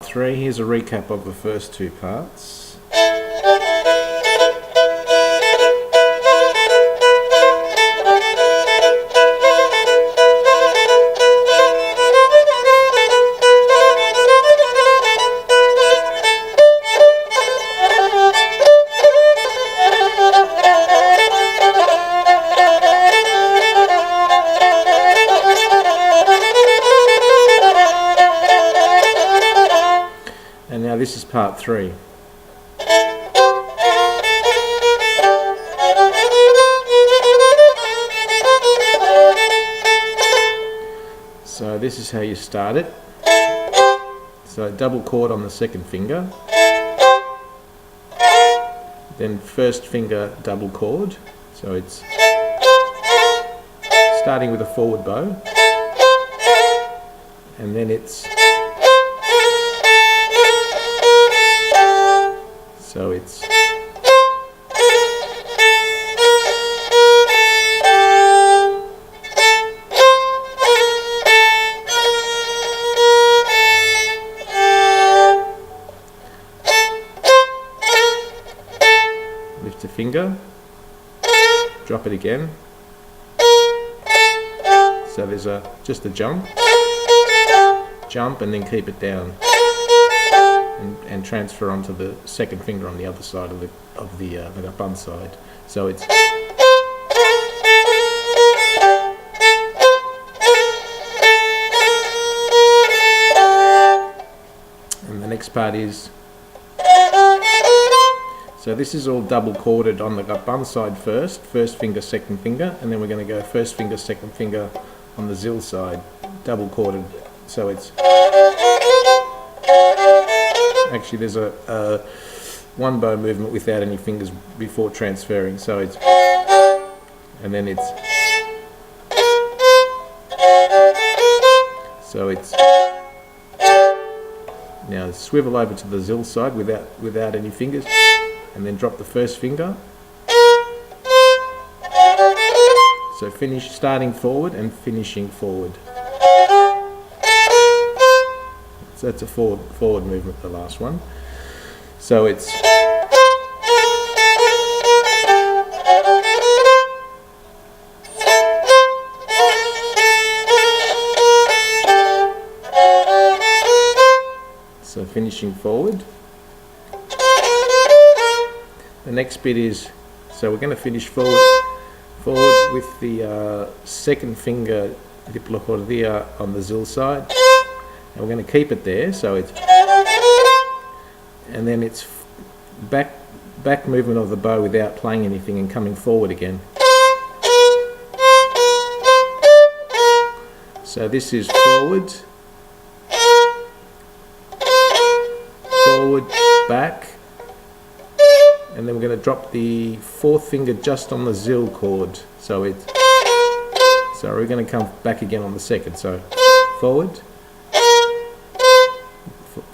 3. Here's a recap of the first two parts. And now this is part 3. So this is how you start it. So double chord on the second finger, then first finger double chord, so it's starting with a forward bow, and then it's lift a finger, drop it again, so there's just a jump, and then keep it down, and transfer onto the second finger on the other side of the bum side. So it's and the next part is, so this is all double chorded on the bum side first finger, second finger, and then we're going to go first finger, second finger on the zill side, double chorded. So it's actually, there's a one bow movement without any fingers before transferring, so it's, and then it's, so it's, now swivel over to the zill side without any fingers, and then drop the first finger. So finish, starting forward and finishing forward. So that's a forward movement, the last one. So it's so finishing forward. The next bit is, so we're going to finish forward with the second finger diplocordia on the zill side, and we're going to keep it there. So it's, and then it's back movement of the bow without playing anything and coming forward again. So this is forward, back, and then we're going to drop the fourth finger just on the zill chord. So it's, so we're going to come back again on the second. So forward,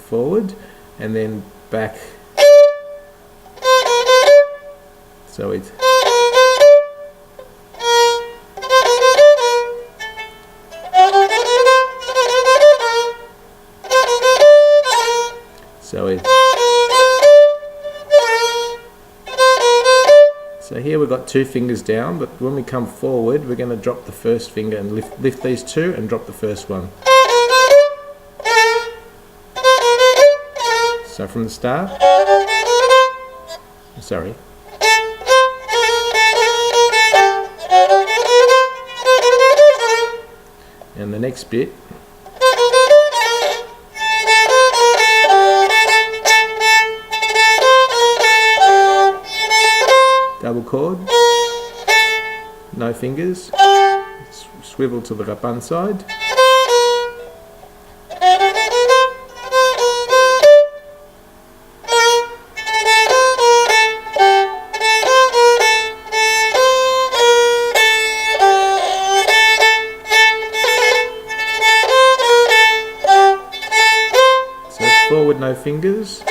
forward, and then back. So it's, so it's, so here we've got two fingers down, but when we come forward, we're going to drop the first finger and lift these two and drop the first one. So from the start, sorry. And the next bit, double chord, no fingers, swivel to the rapan side, so forward no fingers,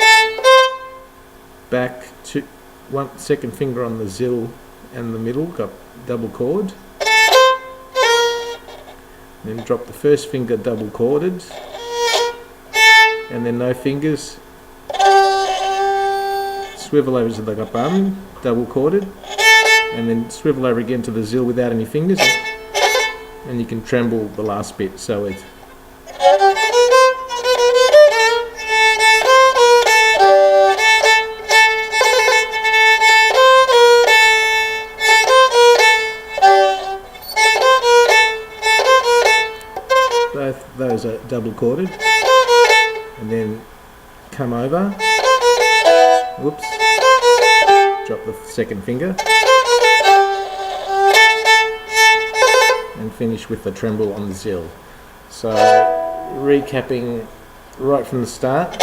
back to one second finger on the zill and the middle, got double chord, then drop the first finger double chorded, and then no fingers. Swivel over to the bum, double chorded, and then swivel over again to the zil without any fingers, and you can tremble the last bit. So it's both those are double chorded, and then come over, whoops, drop the second finger, and finish with the tremble on the zil. So recapping right from the start.